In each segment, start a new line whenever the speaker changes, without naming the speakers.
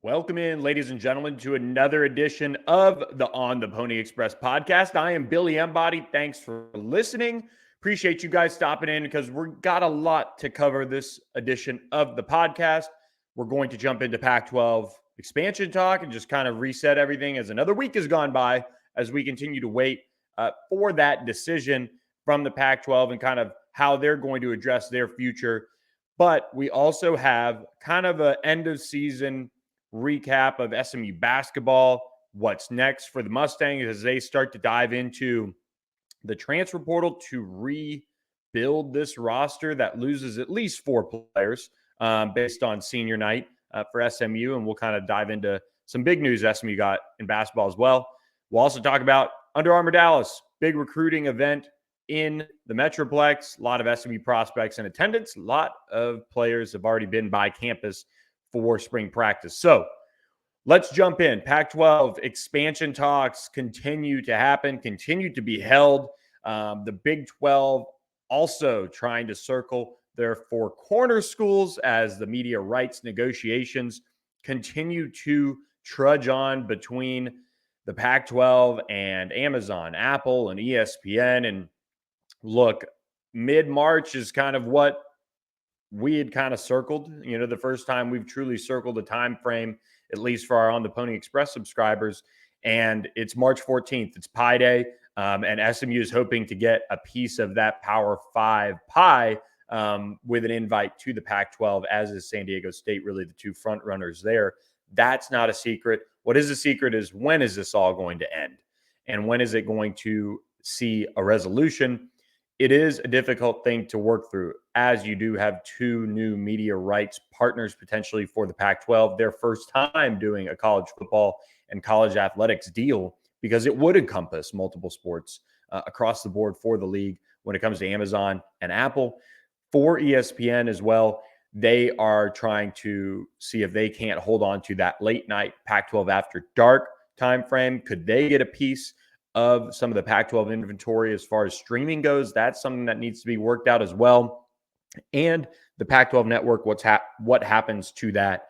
Welcome in, ladies and gentlemen, to another edition of the On the Pony Express podcast. I am Billy Embody. Thanks for listening. Appreciate you guys stopping in because we've got a lot to cover this edition of the podcast. We're going to jump into Pac-12 expansion talk and just kind of reset everything as another week has gone by as we continue to wait for that decision from the Pac-12 and kind of how they're going to address their future. But we also have kind of an end of season recap of SMU basketball, what's next for the Mustangs as they start to dive into the transfer portal to rebuild this roster that loses at least 4 players based on senior night for SMU. And we'll kind of dive into some big news SMU got in basketball as well. We'll also talk about Under Armour Dallas, big recruiting event in the Metroplex. A lot of SMU prospects in attendance. A lot of players have already been by campus for spring practice. So let's jump in. Pac-12 expansion talks continue to happen, continue to be held. The Big 12 also trying to circle their 4 corner schools as the media rights negotiations continue to trudge on between the Pac-12 and Amazon, Apple, and ESPN. And look, mid-March is kind of what we had kind of circled, the first time we've truly circled a time frame, at least for our On the Pony Express subscribers. And it's March 14th. It's Pi Day. And SMU is hoping to get a piece of that Power 5 pie with an invite to the Pac-12, as is San Diego State, really the 2 front runners there. That's not a secret. What is a secret is, when is this all going to end? And when is it going to see a resolution? It is a difficult thing to work through, as you do have 2 new media rights partners potentially for the Pac-12, their first time doing a college football and college athletics deal, because it would encompass multiple sports across the board for the league when it comes to Amazon and Apple. For ESPN as well, they are trying to see if they can't hold on to that late night Pac-12 after dark timeframe. Could they get a piece of some of the Pac-12 inventory as far as streaming goes? That's something that needs to be worked out as well. And the Pac-12 network, what happens to that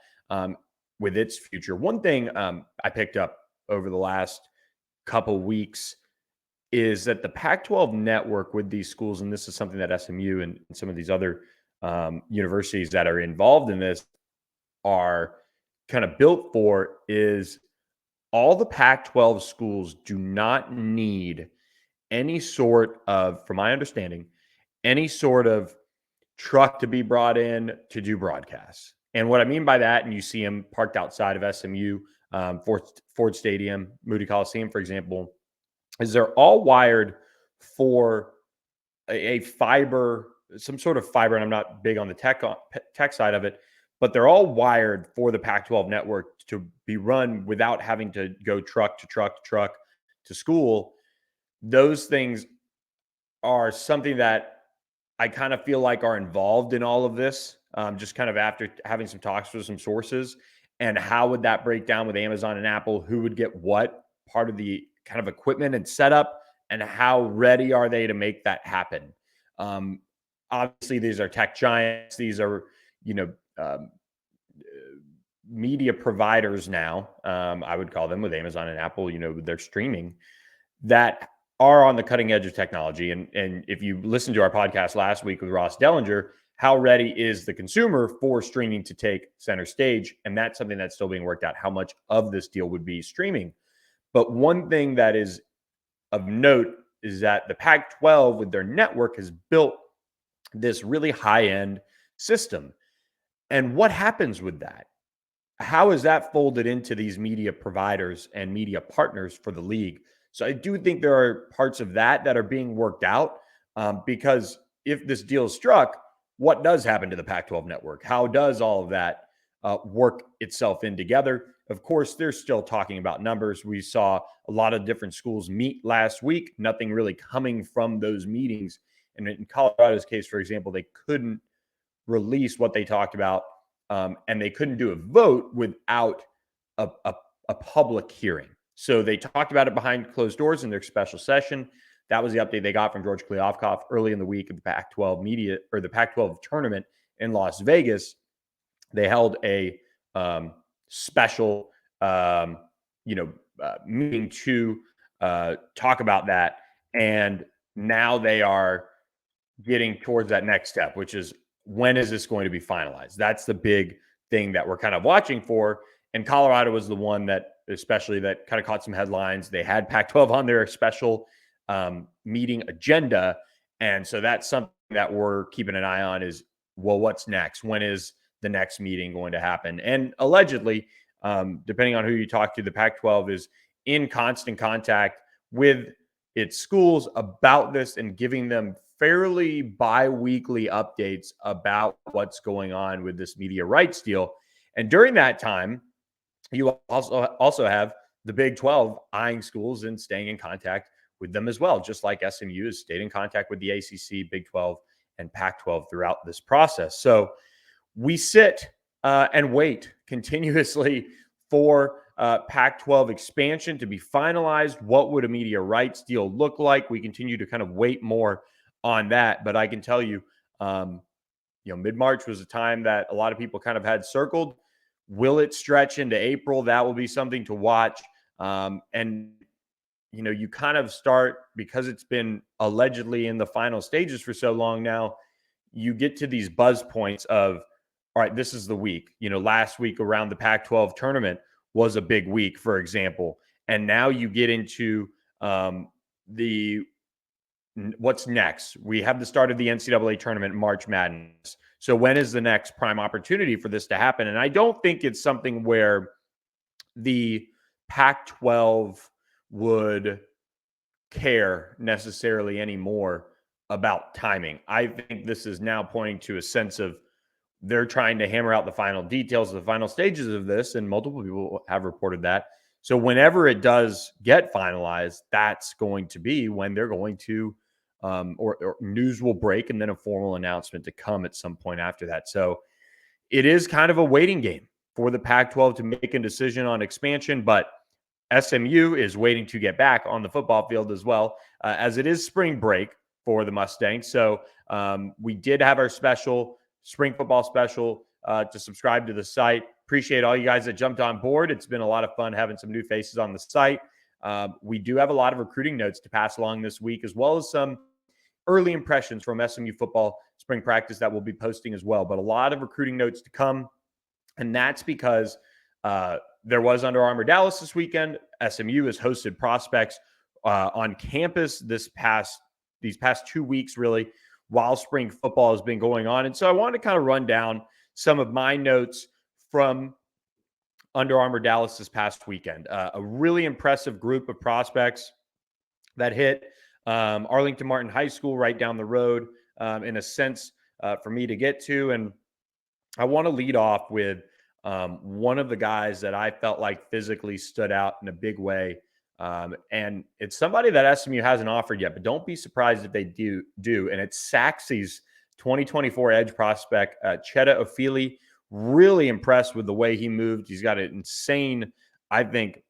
with its future. One thing I picked up over the last couple weeks is that the Pac-12 network with these schools, and this is something that SMU and some of these other universities that are involved in this are kind of built for, is all the Pac-12 schools do not need any sort of, from my understanding, any sort of truck to be brought in to do broadcasts. And what I mean by that, and you see them parked outside of SMU, Ford Stadium, Moody Coliseum, for example, is they're all wired for a fiber, some sort of fiber, and I'm not big on the tech side of it, but they're all wired for the Pac-12 network to be run without having to go truck to truck to truck to school. Those things are something that I kind of feel like are involved in all of this, just kind of after having some talks with some sources. And how would that break down with Amazon and Apple? Who would get what part of the kind of equipment and setup, and how ready are they to make that happen? Obviously, these are tech giants. These are, media providers now, I would call them, with Amazon and Apple, their streaming, that are on the cutting edge of technology. And if you listened to our podcast last week with Ross Dellinger, how ready is the consumer for streaming to take center stage? And that's something that's still being worked out, how much of this deal would be streaming. But one thing that is of note is that the Pac-12 with their network has built this really high-end system. And what happens with that? How is that folded into these media providers and media partners for the league? So I do think there are parts of that are being worked out, because if this deal is struck, what does happen to the Pac-12 network? How does all of that work itself in together? Of course, they're still talking about numbers. We saw a lot of different schools meet last week, nothing really coming from those meetings. And in Colorado's case, for example, they couldn't release what they talked about, and they couldn't do a vote without a public hearing. So they talked about it behind closed doors in their special session. That was the update they got from George Kliavkoff early in the week of the Pac-12 media, or the Pac-12 tournament in Las Vegas. They held a special, um, meeting to talk about that. And now they are getting towards that next step, which is, when is this going to be finalized? That's the big thing that we're kind of watching for. And Colorado was the one that, especially, that kind of caught some headlines. They had Pac-12 on their special meeting agenda. And so that's something that we're keeping an eye on is, well, what's next? When is the next meeting going to happen? And allegedly, depending on who you talk to, the Pac-12 is in constant contact with its schools about this and giving them fairly bi-weekly updates about what's going on with this media rights deal. And during that time, you also have the Big 12 eyeing schools and staying in contact with them as well, just like SMU has stayed in contact with the ACC, Big 12, and Pac-12 throughout this process. So we sit and wait continuously for Pac-12 expansion to be finalized. What would a media rights deal look like? We continue to kind of wait more on that. But I can tell you, mid-March was a time that a lot of people kind of had circled. Will it stretch into April? That will be something to watch. And you kind of start, because it's been allegedly in the final stages for so long now, you get to these buzz points of, all right, this is the week. Last week around the Pac-12 tournament was a big week, for example. And now you get into what's next. We have the start of the NCAA tournament, March Madness. So when is the next prime opportunity for this to happen? And I don't think it's something where the Pac-12 would care necessarily anymore about timing. I think this is now pointing to a sense of, they're trying to hammer out the final details of the final stages of this, and multiple people have reported that. So whenever it does get finalized, that's going to be when they're going to, or news will break, and then a formal announcement to come at some point after that. So it is kind of a waiting game for the Pac-12 to make a decision on expansion, but SMU is waiting to get back on the football field as well, as it is spring break for the Mustangs. So we did have our special spring football special to subscribe to the site. Appreciate all you guys that jumped on board. It's been a lot of fun having some new faces on the site. We do have a lot of recruiting notes to pass along this week, as well as some early impressions from SMU football spring practice that we'll be posting as well. But a lot of recruiting notes to come. And that's because there was Under Armour Dallas this weekend. SMU has hosted prospects on campus these past 2 weeks, really, while spring football has been going on. And so I wanted to kind of run down some of my notes from Under Armour Dallas this past weekend. A really impressive group of prospects that hit Arlington Martin High School right down the road, in a sense, for me to get to. And I want to lead off with one of the guys that I felt like physically stood out in a big way. And it's somebody that SMU hasn't offered yet, but don't be surprised if they do. And it's Saxy's 2024 edge prospect, Cheta Ofili. Really impressed with the way he moved. He's got an insane, I think,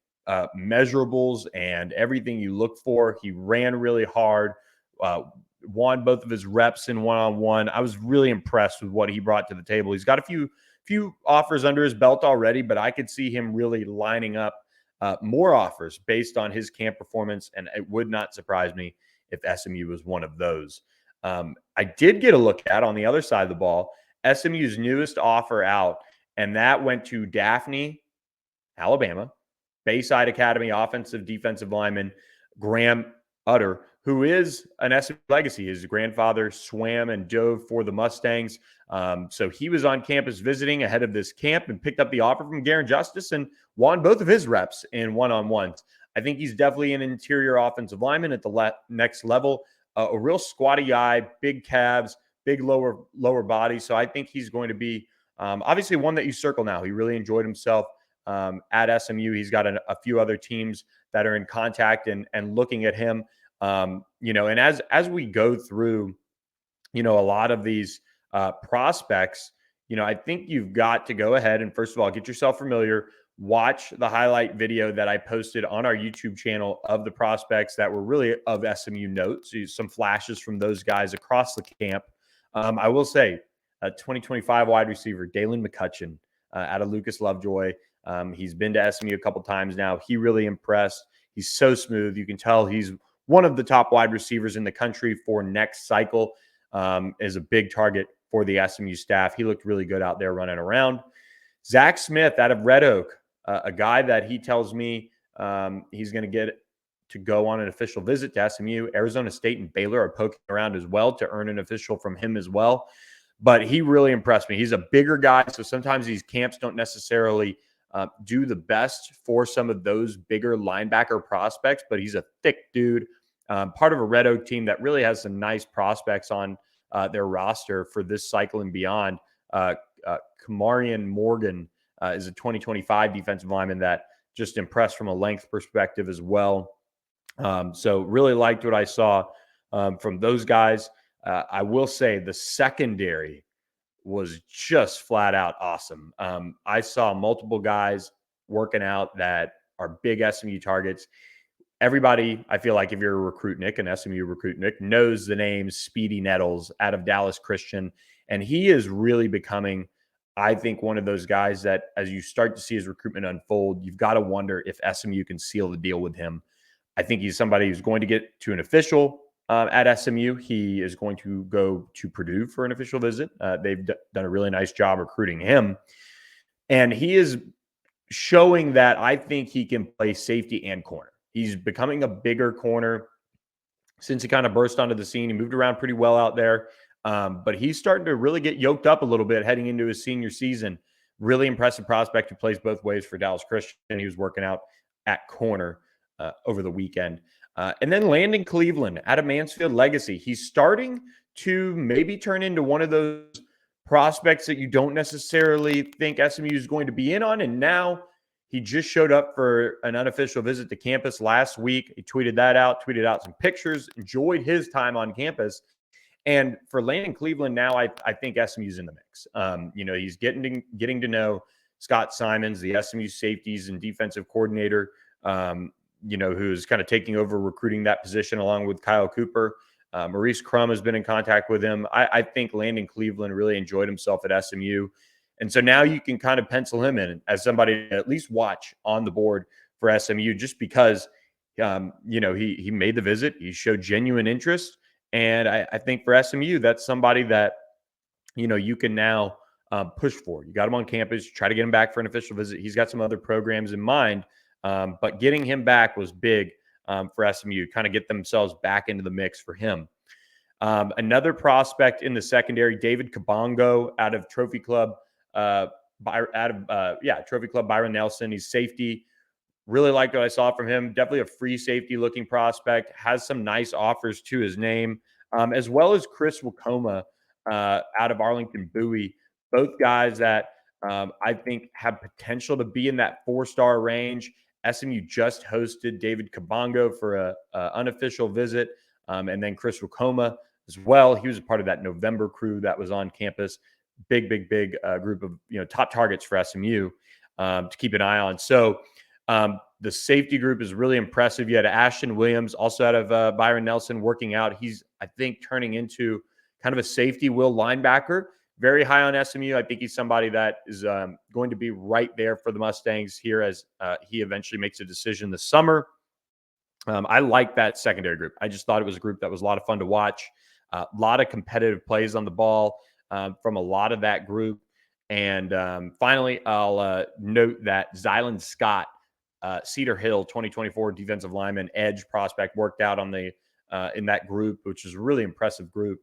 measurables and everything you look for. He ran really hard, won both of his reps in one-on-one. I was really impressed with what he brought to the table. He's got a few offers under his belt already, but I could see him really lining up more offers based on his camp performance, and it would not surprise me if SMU was one of those. I did get a look at, on the other side of the ball, SMU's newest offer out, and that went to Daphne, Alabama, Bayside Academy offensive defensive lineman Graham Utter, who is an SMU legacy. His grandfather swam and dove for the Mustangs. So he was on campus visiting ahead of this camp and picked up the offer from Garen Justice and won both of his reps in one-on-ones. I think he's definitely an interior offensive lineman at the next level. A real squatty guy, big calves, big lower body. So I think he's going to be obviously one that you circle now. He really enjoyed himself at SMU. He's got a few other teams that are in contact and looking at him. And as we go through, a lot of these prospects, I think you've got to go ahead and, first of all, get yourself familiar. Watch the highlight video that I posted on our YouTube channel of the prospects that were really of SMU notes. Some flashes from those guys across the camp. I will say, 2025 wide receiver Dalen McCutcheon, out of Lucas Lovejoy. He's been to SMU a couple times now. He really impressed. He's so smooth. You can tell he's one of the top wide receivers in the country for next cycle. Is a big target for the SMU staff. He looked really good out there running around. Zach Smith out of Red Oak, a guy that he tells me he's going to get to go on an official visit to SMU. Arizona State and Baylor are poking around as well to earn an official from him as well. But he really impressed me. He's a bigger guy, so sometimes these camps don't necessarily do the best for some of those bigger linebacker prospects, but he's a thick dude, part of a Red Oak team that really has some nice prospects on their roster for this cycle and beyond. Kamarian Morgan is a 2025 defensive lineman that just impressed from a length perspective as well. So really liked what I saw from those guys. I will say the secondary was just flat out awesome. I saw multiple guys working out that are big SMU targets. Everybody, I feel like if you're a recruit, Nick, an SMU recruit, Nick, knows the name Speedy Nettles out of Dallas Christian. And he is really becoming, I think, one of those guys that as you start to see his recruitment unfold, you've got to wonder if SMU can seal the deal with him. I think he's somebody who's going to get to an official at SMU. He is going to go to Purdue for an official visit. They've done a really nice job recruiting him. And he is showing that I think he can play safety and corner. He's becoming a bigger corner since he kind of burst onto the scene. He moved around pretty well out there. But he's starting to really get yoked up a little bit heading into his senior season. Really impressive prospect who plays both ways for Dallas Christian. He was working out at corner over the weekend. And then Landon Cleveland out of Mansfield Legacy. He's starting to maybe turn into one of those prospects that you don't necessarily think SMU is going to be in on. And now he just showed up for an unofficial visit to campus last week. He tweeted out some pictures, enjoyed his time on campus. And for Landon Cleveland now, I think SMU's in the mix. He's getting to know Scott Simons, the SMU safeties and defensive coordinator, who's kind of taking over recruiting that position along with Kyle Cooper. Maurice Crum has been in contact with him. I think Landon Cleveland really enjoyed himself at SMU. And so now you can kind of pencil him in as somebody to at least watch on the board for SMU just because, he made the visit. He showed genuine interest. And I think for SMU, that's somebody that, you can now push for. You got him on campus, try to get him back for an official visit. He's got some other programs in mind, but getting him back was big for SMU, kind of get themselves back into the mix for him. Another prospect in the secondary, David Kabongo out of Trophy Club, Trophy Club Byron Nelson. He's safety. Really liked what I saw from him. Definitely a free safety looking prospect. Has some nice offers to his name, as well as Chris Wakoma out of Arlington Bowie. Both guys that I think have potential to be in that 4-star range. SMU just hosted David Kabongo for a unofficial visit, and then Chris Wakoma as well. He was a part of that November crew that was on campus. Big group of top targets for SMU to keep an eye on. So the safety group is really impressive. You had Ashton Williams, also out of Byron Nelson, working out. He's, I think, turning into kind of a safety will linebacker. Very high on SMU. I think he's somebody that is going to be right there for the Mustangs here as he eventually makes a decision this summer. I like that secondary group. I just thought it was a group that was a lot of fun to watch. A lot of competitive plays on the ball from a lot of that group. And finally, I'll note that Zylan Scott, Cedar Hill 2024 defensive lineman, edge prospect, worked out on the in that group, which is a really impressive group.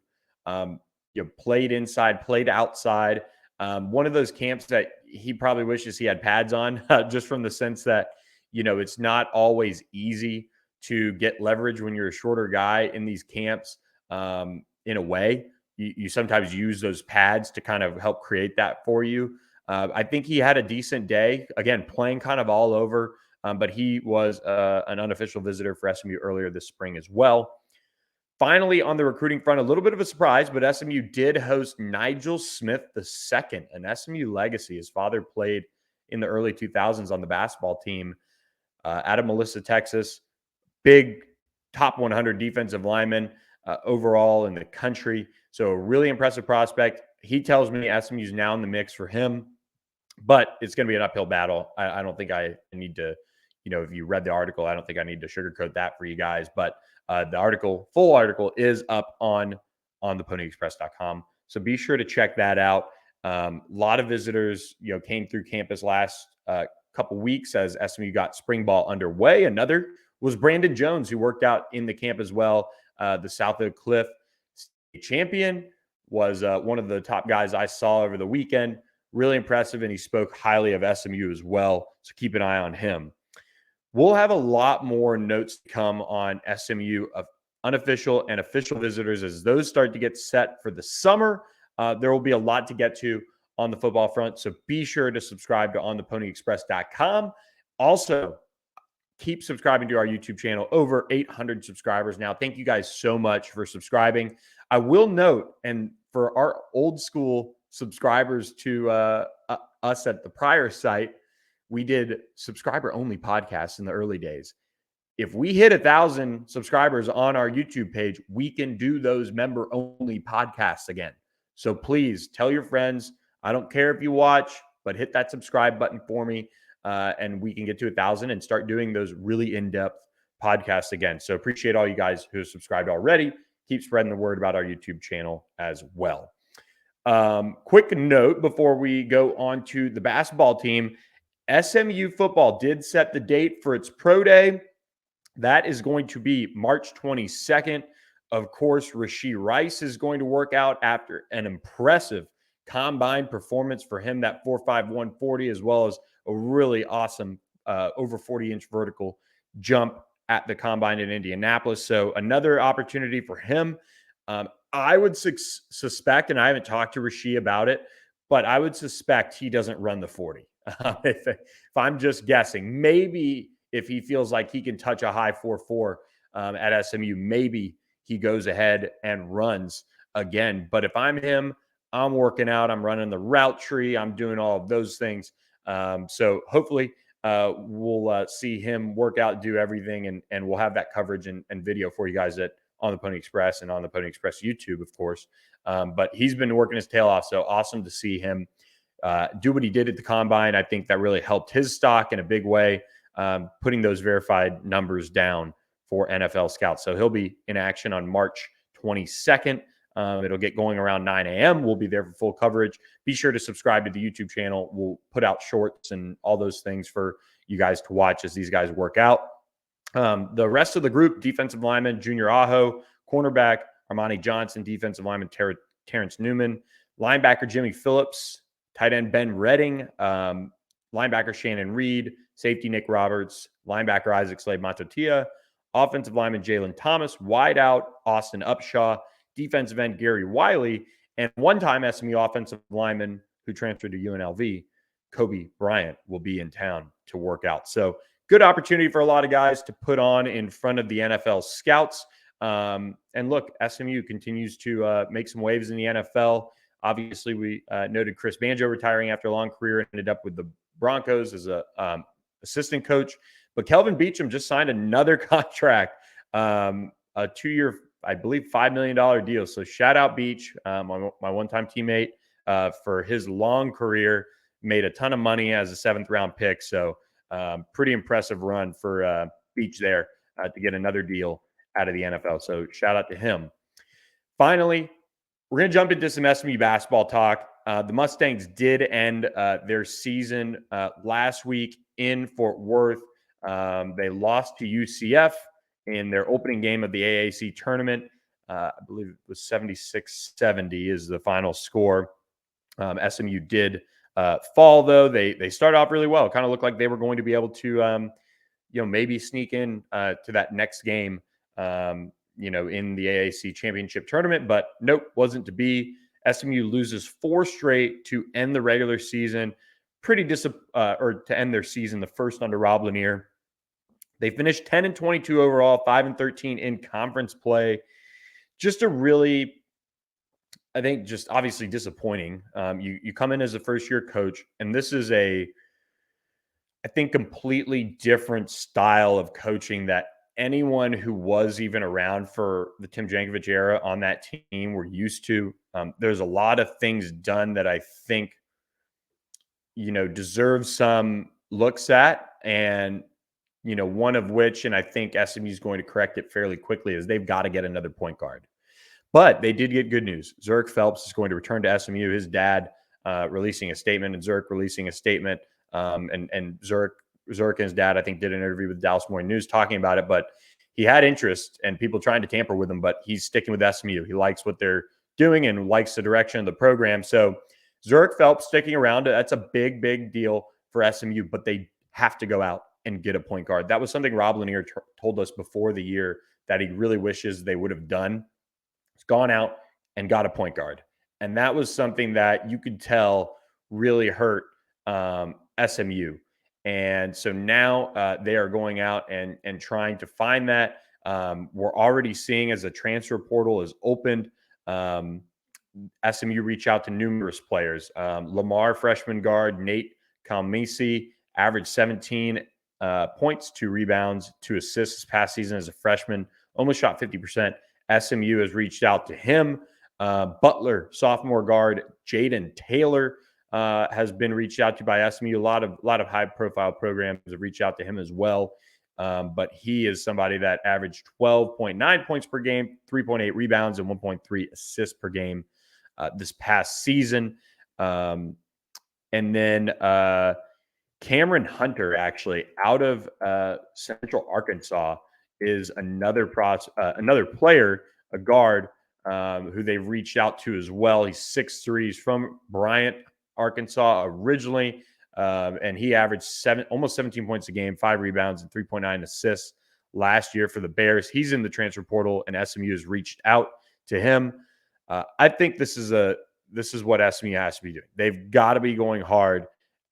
Played inside, played outside. One of those camps that he probably wishes he had pads on, just from the sense that, it's not always easy to get leverage when you're a shorter guy in these camps. In a way, you sometimes use those pads to kind of help create that for you. I think he had a decent day, again, playing kind of all over, but he was an unofficial visitor for SMU earlier this spring as well. Finally, on the recruiting front, a little bit of a surprise, but SMU did host Nigel Smith II, an SMU legacy. His father played in the early 2000s on the basketball team out of Melissa, Texas. Big top 100 defensive lineman overall in the country. So a really impressive prospect. He tells me SMU is now in the mix for him. but it's going to be an uphill battle. I don't think I need to, if you read the article, I don't think I need to sugarcoat that for you guys. But the full article is up on theponyexpress.com. So be sure to check that out. A lot of visitors, came through campus last couple weeks as SMU got spring ball underway. Another was Brandon Jones, who worked out in the camp as well. The South Oak Cliff state champion was one of the top guys I saw over the weekend. Really impressive, and he spoke highly of SMU as well. So keep an eye on him. We'll have a lot more notes to come on SMU of unofficial and official visitors as those start to get set for the summer. There will be a lot to get to on the football front, so be sure to subscribe to ontheponyexpress.com. Also, keep subscribing to our YouTube channel. Over 800 subscribers now. Thank you guys so much for subscribing. I will note, and for our old school subscribers to us at the prior site, we did subscriber only podcasts in the early days. If we hit 1,000 subscribers on our YouTube page, we can do those member only podcasts again. So please tell your friends. I don't care if you watch, but hit that subscribe button for me. And we can get to 1,000 and start doing those really in-depth podcasts again. So appreciate all you guys who have subscribed already. Keep spreading the word about our YouTube channel as well. Quick note before we go on to the basketball team. SMU football did set the date for its pro day. That is going to be March 22nd. Of course, Rashee Rice is going to work out after an impressive combine performance for him, that 4.5 140, as well as a really awesome over 40-inch vertical jump at the combine in Indianapolis. So another opportunity for him. I would suspect, and I haven't talked to Rashee about it, but I would suspect he doesn't run the 40. If I'm just guessing, maybe if he feels like he can touch a high 4.4 at SMU, maybe he goes ahead and runs again. But if I'm him, I'm working out, I'm running the route tree, I'm doing all of those things. So hopefully we'll see him work out, do everything, and we'll have that coverage and video for you guys on the Pony Express and on the Pony Express YouTube, of course. But he's been working his tail off, so awesome to see him do what he did at the combine. I think that really helped his stock in a big way, putting those verified numbers down for NFL scouts. So he'll be in action on March 22nd. It'll get going around 9 a.m. We'll be there for full coverage. Be sure to subscribe to the YouTube channel. We'll put out shorts and all those things for you guys to watch as these guys work out. The rest of the group: defensive lineman Junior Aho, cornerback Armani Johnson, defensive lineman Terrence Newman, linebacker Jimmy Phillips, tight end Ben Redding, linebacker Shannon Reed, safety Nick Roberts, linebacker Isaac Slade-Matotia, offensive lineman Jalen Thomas, wideout Austin Upshaw, defensive end Gary Wiley, and one-time SMU offensive lineman who transferred to UNLV, Kobe Bryant, will be in town to work out. So good opportunity for a lot of guys to put on in front of the NFL scouts. And look, SMU continues to make some waves in the NFL. Obviously, we noted Chris Banjo retiring after a long career, ended up with the Broncos as a assistant coach. But Kelvin Beachum just signed another contract, a 2-year, I believe, $5 million deal. So shout out Beach, my one-time teammate, for his long career. Made a ton of money as a 7th-round pick. So pretty impressive run for Beach there to get another deal out of the NFL. So shout out to him. Finally, we're going to jump into some SMU basketball talk. The Mustangs did end their season last week in Fort Worth. They lost to UCF in their opening game of the AAC tournament. I believe it was 76-70 is the final score. SMU did fall, though. They started off really well. It kind of looked like they were going to be able to, maybe sneak in to that next game, in the AAC championship tournament. But nope, wasn't to be. SMU loses 4 straight to end the regular season. To end their season, the first under Rob Lanier. They finished 10-22 overall, 5-13 in conference play. Just a really, I think, just obviously disappointing. You come in as a first-year coach, and this is I think, completely different style of coaching that anyone who was even around for the Tim Jankovich era on that team were used to. There's a lot of things done that I think, deserves some looks at. And, one of which, and I think SMU is going to correct it fairly quickly, is they've got to get another point guard. But they did get good news. Zurich Phelps is going to return to SMU. His dad releasing a statement, and Zurich releasing a statement. And Zurich and his dad, I think, did an interview with Dallas Morning News talking about it. But he had interest and people trying to tamper with him, but he's sticking with SMU. He likes what they're doing and likes the direction of the program. So Zurich Phelps sticking around, that's a big, big deal for SMU, but they have to go out and get a point guard. That was something Rob Lanier told us before the year that he really wishes they would have done. He's gone out and got a point guard. And that was something that you could tell really hurt SMU. And so now they are going out and trying to find that. We're already seeing as the transfer portal is opened, SMU reach out to numerous players. Lamar, freshman guard, Nate Kalmisi, averaged 17 points, 2 rebounds, 2 assists this past season as a freshman, almost shot 50%. SMU has reached out to him. Butler, sophomore guard, Jaden Taylor has been reached out to by SMU. A lot of high-profile programs have reached out to him as well. But he is somebody that averaged 12.9 points per game, 3.8 rebounds, and 1.3 assists per game this past season. And then Cameron Hunter, actually, out of Central Arkansas, is another player, a guard, who they've reached out to as well. He's 6'3". He's from Bryant, Arkansas originally, and he averaged almost 17 points a game, 5 rebounds, and 3.9 assists last year for the Bears. He's in the transfer portal, and SMU has reached out to him. I think this is what SMU has to be doing. They've got to be going hard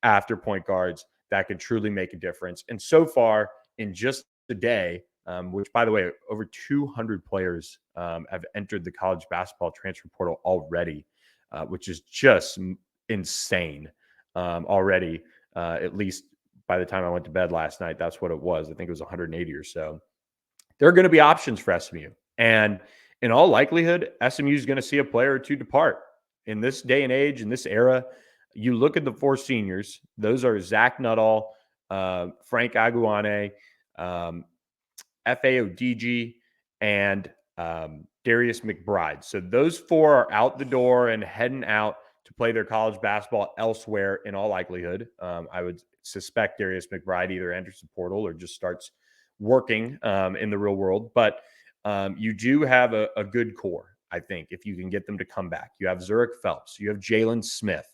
after point guards that could truly make a difference. And so far, in just the day, which, by the way, over 200 players have entered the college basketball transfer portal already, which is just insane already. At least by the time I went to bed last night, that's what it was. I think it was 180 or so. There are going to be options for SMU. And in all likelihood, SMU is going to see a player or two depart. In this day and age, in this era, you look at the 4 seniors. Those are Zach Nuttall, Frank Aguane, FAODG, and Darius McBride. So those 4 are out the door and heading out to play their college basketball elsewhere in all likelihood. I would suspect Darius McBride either enters the portal or just starts working in the real world. But you do have a good core, I think, if you can get them to come back. You have Zurich Phelps. You have Jalen Smith.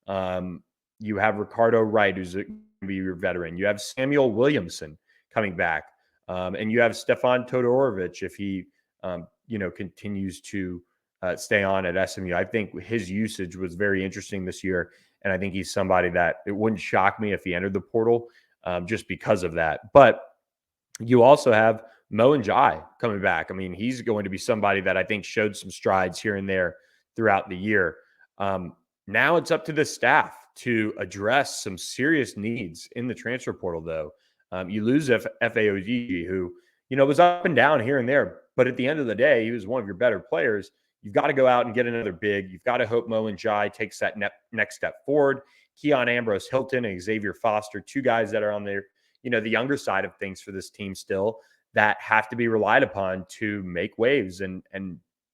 You have Ricardo Wright, who's going to be your veteran. You have Samuel Williamson coming back. And you have Stefan Todorovic if he, continues to stay on at SMU. I think his usage was very interesting this year. And I think he's somebody that it wouldn't shock me if he entered the portal just because of that. But you also have Mo and Jai coming back. I mean, he's going to be somebody that I think showed some strides here and there throughout the year. Now it's up to the staff to address some serious needs in the transfer portal, though. You lose FAOG, who, was up and down here and there. But at the end of the day, he was one of your better players. You've got to go out and get another big. You've got to hope Mo and Jai takes that next step forward. Keon Ambrose Hilton and Xavier Foster, 2 guys that are on their, the younger side of things for this team still that have to be relied upon to make waves and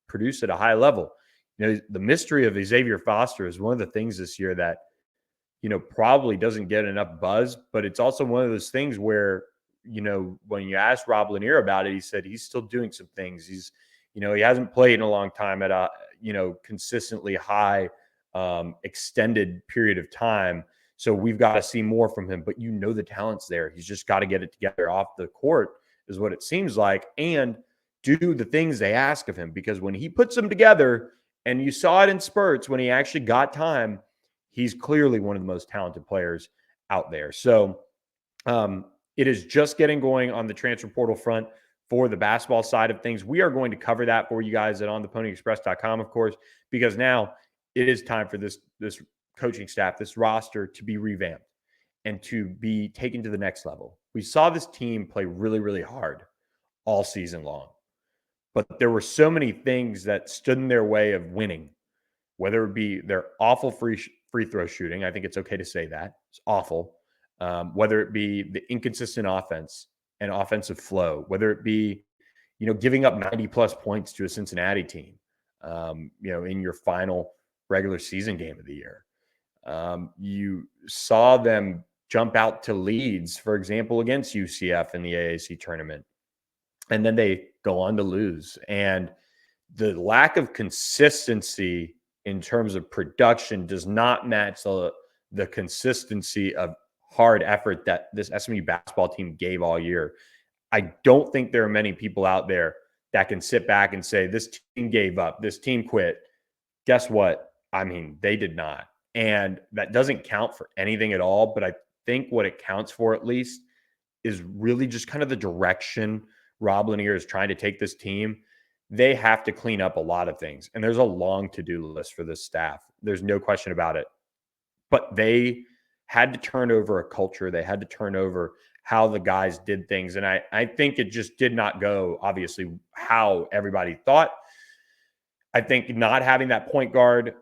produce at a high level. The mystery of Xavier Foster is one of the things this year that, probably doesn't get enough buzz, but it's also one of those things where, when you ask Rob Lanier about it, he said he's still doing some things. He's, he hasn't played in a long time at a, consistently high, extended period of time. So we've got to see more from him, but the talent's there. He's just got to get it together off the court is what it seems like, and do the things they ask of him, because when he puts them together, and you saw it in spurts when he actually got time, he's clearly one of the most talented players out there. So it is just getting going on the transfer portal front for the basketball side of things. We are going to cover that for you guys at ontheponyexpress.com, of course, because now it is time for this coaching staff, this roster to be revamped and to be taken to the next level. We saw this team play really, really hard all season long, but there were so many things that stood in their way of winning, whether it be their awful free throw shooting. I think it's okay to say that. It's awful. Whether it be the inconsistent offense and offensive flow, whether it be, giving up 90 plus points to a Cincinnati team, in your final regular season game of the year. You saw them jump out to leads, for example, against UCF in the AAC tournament, and then they go on to lose. And the lack of consistency in terms of production does not match the consistency of hard effort that this SMU basketball team gave all year. I don't think there are many people out there that can sit back and say, this team gave up, this team quit. Guess what? I mean, they did not. And that doesn't count for anything at all. But I think what it counts for, at least, is really just kind of the direction Rob Lanier is trying to take this team. They have to clean up a lot of things. And there's a long to-do list for this staff. There's no question about it. But they had to turn over a culture. They had to turn over how the guys did things. And I think it just did not go, obviously, how everybody thought. I think not having that point guard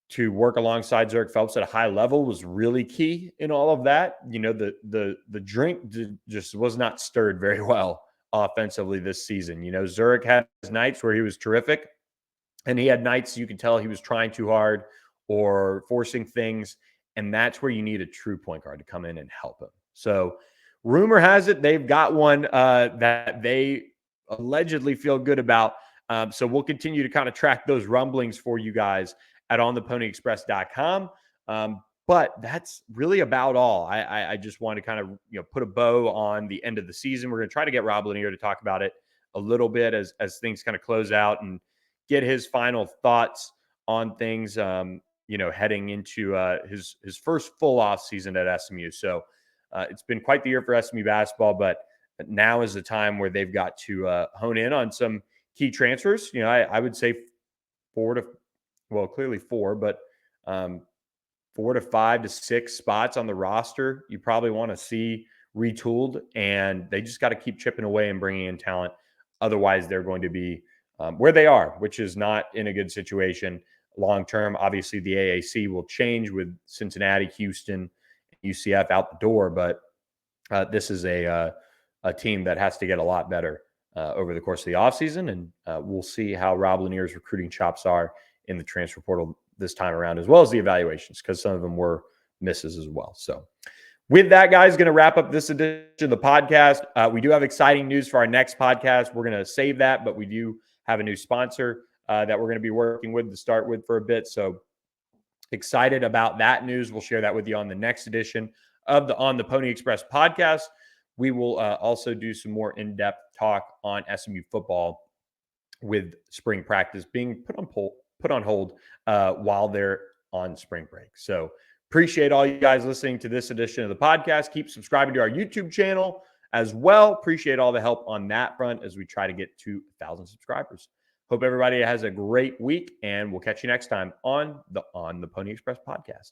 to work alongside Zurich Phelps at a high level was really key in all of that. The drink just was not stirred very well offensively this season. Zurich had his nights where he was terrific, and he had nights you could tell he was trying too hard or forcing things. And that's where you need a true point guard to come in and help him. So rumor has it they've got one that they allegedly feel good about. So we'll continue to kind of track those rumblings for you guys at ontheponyexpress.com. But that's really about all. I just want to kind of put a bow on the end of the season. We're going to try to get Rob Lanier to talk about it a little bit as things kind of close out and get his final thoughts on things. Heading into his first full off season at SMU. So it's been quite the year for SMU basketball, but now is the time where they've got to hone in on some key transfers. I would say clearly four, but 4 to 5 to 6 spots on the roster you probably want to see retooled, and they just got to keep chipping away and bringing in talent. Otherwise, they're going to be where they are, which is not in a good situation long term. Obviously, the AAC will change with Cincinnati, Houston, UCF out the door, but this is a team that has to get a lot better over the course of the offseason, and we'll see how Rob Lanier's recruiting chops are in the transfer portal this time around, as well as the evaluations, because some of them were misses as well. So with that, guys, going to wrap up this edition of the podcast. We do have exciting news for our next podcast. We're going to save that, but we do have a new sponsor that we're going to be working with to start with for a bit. So excited about that news. We'll share that with you on the next edition of the On the Pony Express podcast. We will also do some more in-depth talk on SMU football with spring practice being put on hold while they're on spring break. So appreciate all you guys listening to this edition of the podcast. Keep subscribing to our YouTube channel as well. Appreciate all the help on that front as we try to get to 1,000 subscribers. Hope everybody has a great week, and we'll catch you next time on the Pony Express podcast.